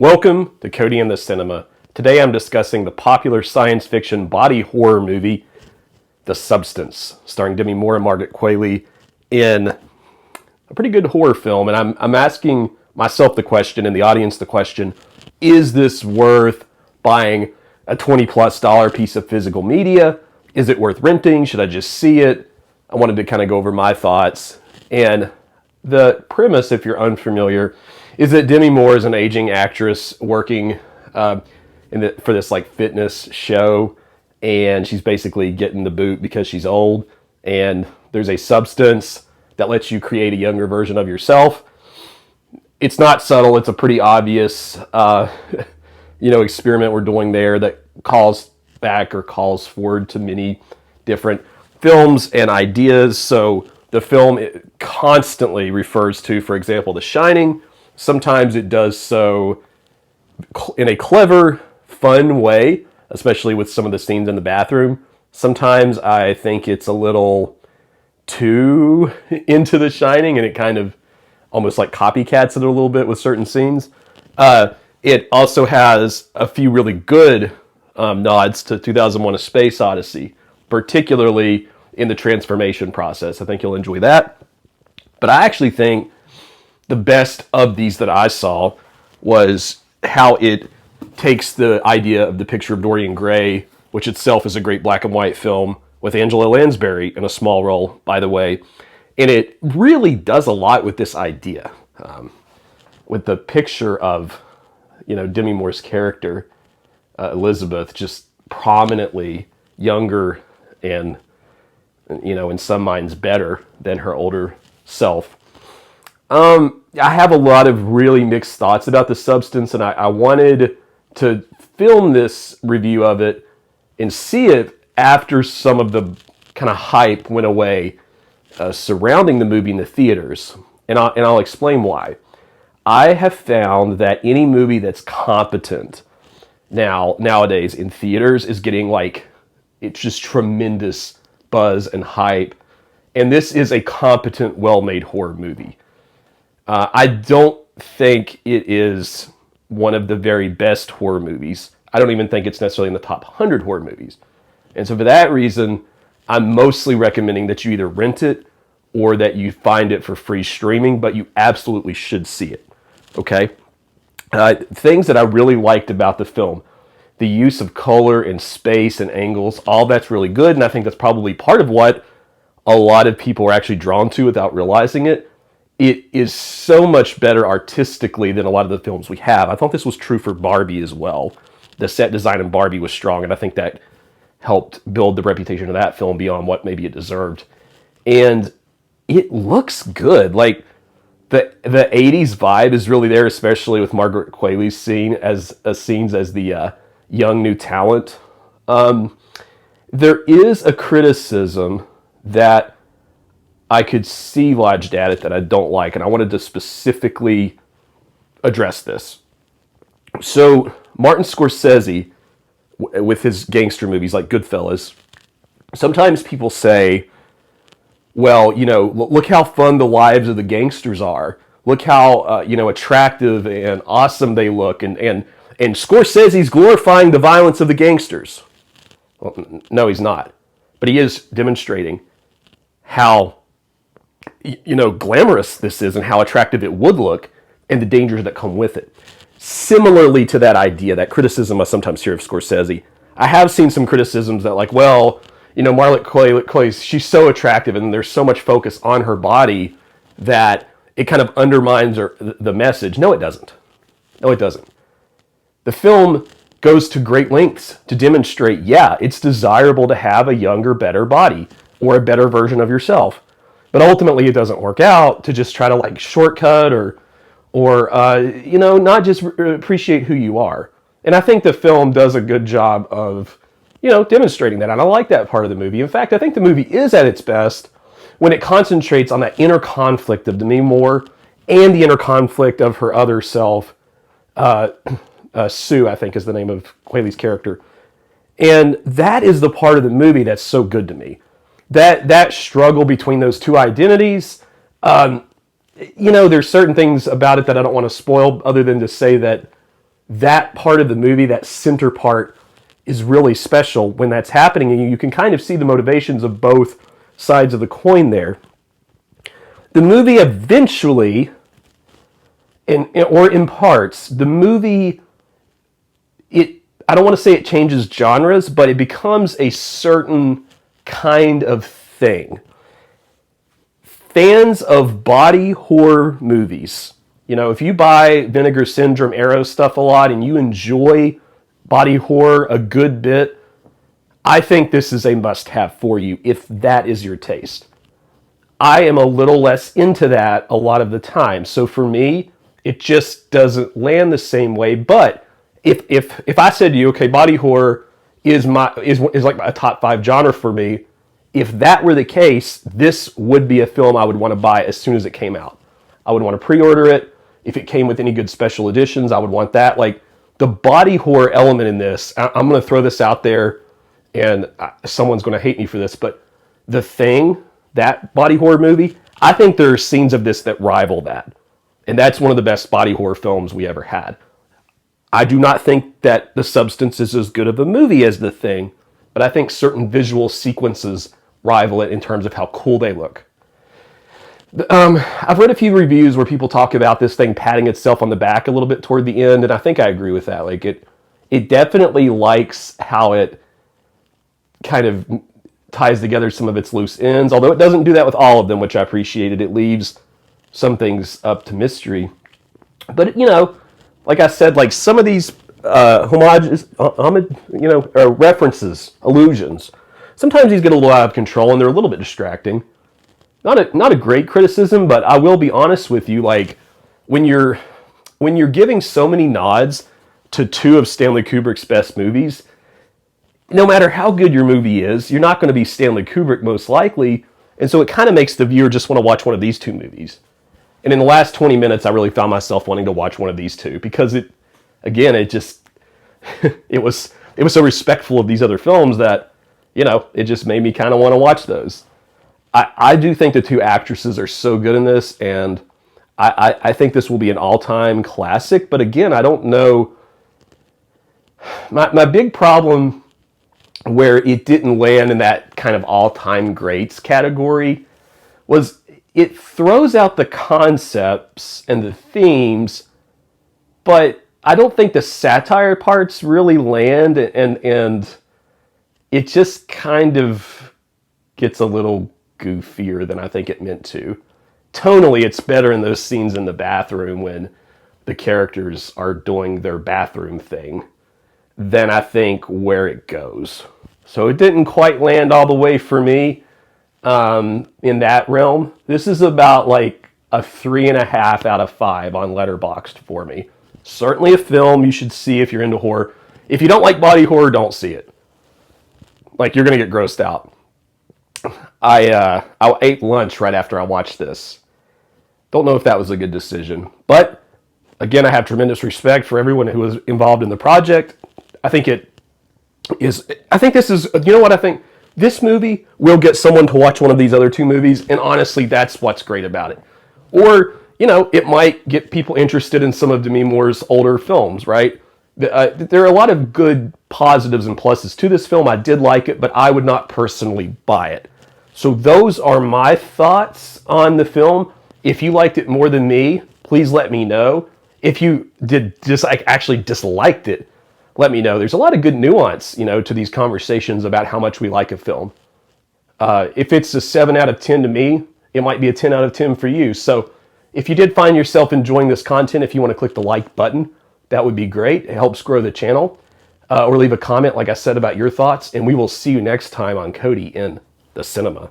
Welcome to Cody and the Cinema. Today I'm discussing the popular science fiction body horror movie, The Substance, starring Demi Moore and Margaret Qualley in a pretty good horror film. And I'm asking myself the question and the audience the question, is this worth buying a $20+ piece of physical media? Is it worth renting? Should I just see it? I wanted to kind of go over my thoughts. And the premise, if you're unfamiliar, is that Demi Moore is an aging actress working for this like fitness show, and she's basically getting the boot because she's old, and there's a substance that lets you create a younger version of yourself. It's not subtle. It's a pretty obvious experiment we're doing there that calls back or calls forward to many different films and ideas. So the film constantly refers to, for example, The Shining. Sometimes it does so in a clever, fun way, especially with some of the scenes in the bathroom. Sometimes I think it's a little too into The Shining, and it kind of almost like copycats it a little bit with certain scenes. It also has a few really good nods to 2001: A Space Odyssey, particularly in the transformation process. I think you'll enjoy that. But I actually think the best of these that I saw was how it takes the idea of The Picture of Dorian Gray, which itself is a great black and white film with Angela Lansbury in a small role, by the way, and it really does a lot with this idea, with the picture of, Demi Moore's character, Elizabeth, just prominently younger and, in some minds better than her older self. I have a lot of really mixed thoughts about The Substance, and I wanted to film this review of it and see it after some of the kind of hype went away surrounding the movie in the theaters, and I'll explain why. I have found that any movie that's competent nowadays in theaters is getting it's just tremendous buzz and hype, and this is a competent, well-made horror movie. I don't think it is one of the very best horror movies. I don't even think it's necessarily in the top 100 horror movies. And so for that reason, I'm mostly recommending that you either rent it or that you find it for free streaming, but you absolutely should see it, okay? Things that I really liked about the film, the use of color and space and angles, all that's really good, and I think that's probably part of what a lot of people are actually drawn to without realizing it. It is so much better artistically than a lot of the films we have. I thought this was true for Barbie as well. The set design in Barbie was strong, and I think that helped build the reputation of that film beyond what maybe it deserved. And it looks good. Like, the 80s vibe is really there, especially with Margaret Qualley's scenes as the young new talent. There is a criticism that I could see lodged at it that I don't like, and I wanted to specifically address this. So Martin Scorsese, with his gangster movies like Goodfellas, sometimes people say, well, look how fun the lives of the gangsters are. Look how, attractive and awesome they look. And Scorsese's glorifying the violence of the gangsters. Well, no, he's not. But he is demonstrating how glamorous this is and how attractive it would look and the dangers that come with it. Similarly to that idea, that criticism I sometimes hear of Scorsese, I have seen some criticisms that Margaret Qualley, she's so attractive and there's so much focus on her body that it kind of undermines the message. No, it doesn't. No, it doesn't. The film goes to great lengths to demonstrate, it's desirable to have a younger, better body or a better version of yourself. But ultimately, it doesn't work out to just try to shortcut or not just appreciate who you are. And I think the film does a good job of, demonstrating that. And I like that part of the movie. In fact, I think the movie is at its best when it concentrates on that inner conflict of Demi Moore and the inner conflict of her other self, Sue, I think is the name of Qualley's character. And that is the part of the movie that's so good to me. That struggle between those two identities, there's certain things about it that I don't want to spoil other than to say that that part of the movie, that center part, is really special when that's happening, and you can kind of see the motivations of both sides of the coin there. The movie eventually, or in parts, the movie, I don't want to say it changes genres, but it becomes a certain kind of thing. Fans of body horror movies, if you buy Vinegar Syndrome, Arrow stuff a lot, and you enjoy body horror a good bit, I think this is a must-have for you if that is your taste. I am a little less into that a lot of the time, so for me, it just doesn't land the same way. But if I said to you, okay, body horror is like a top 5 genre for me, if that were the case, this would be a film I would want to buy as soon as it came out. I would want to pre-order it. If it came with any good special editions, I would want that. Like, the body horror element in this, I'm going to throw this out there, and someone's going to hate me for this, but The Thing, that body horror movie, I think there are scenes of this that rival that. And that's one of the best body horror films we ever had. I do not think that the substance is as good of a movie as The Thing, but I think certain visual sequences rival it in terms of how cool they look. I've read a few reviews where people talk about this thing patting itself on the back a little bit toward the end, and I think I agree with that. Like, it definitely likes how it kind of ties together some of its loose ends, although it doesn't do that with all of them, which I appreciated. It leaves some things up to mystery. But, like I said, like some of these references, allusions, sometimes these get a little out of control and they're a little bit distracting. Not a great criticism, but I will be honest with you, like when you're giving so many nods to 2 of Stanley Kubrick's best movies, no matter how good your movie is, you're not going to be Stanley Kubrick most likely, and so it kind of makes the viewer just want to watch one of these 2 movies. And in the last 20 minutes, I really found myself wanting to watch one of these 2 because it was so respectful of these other films that, it just made me kind of want to watch those. I do think the 2 actresses are so good in this, and I think this will be an all-time classic. But again, I don't know. My big problem where it didn't land in that kind of all-time greats category was it throws out the concepts and the themes, but I don't think the satire parts really land, and it just kind of gets a little goofier than I think it meant to. Tonally, it's better in those scenes in the bathroom when the characters are doing their bathroom thing than I think where it goes. So it didn't quite land all the way for me in that realm. This is about like a 3.5 out of 5 on Letterboxd for me. Certainly a film you should see if you're into horror. If you don't like body horror, don't see it. Like, you're going to get grossed out. I ate lunch right after I watched this. Don't know if that was a good decision. But, again, I have tremendous respect for everyone who was involved in the project. I think this is, you know what I think? This movie will get someone to watch one of these other 2 movies, and honestly, that's what's great about it. Or, it might get people interested in some of Demi Moore's older films, right? There are a lot of good positives and pluses to this film. I did like it, but I would not personally buy it. So those are my thoughts on the film. If you liked it more than me, please let me know. If you actually disliked it, let me know. There's a lot of good nuance, to these conversations about how much we like a film. If it's a 7 out of 10 to me, it might be a 10 out of 10 for you. So if you did find yourself enjoying this content, if you want to click the like button, that would be great. It helps grow the channel. Or leave a comment, like I said, about your thoughts. And we will see you next time on Cody in the Cinema.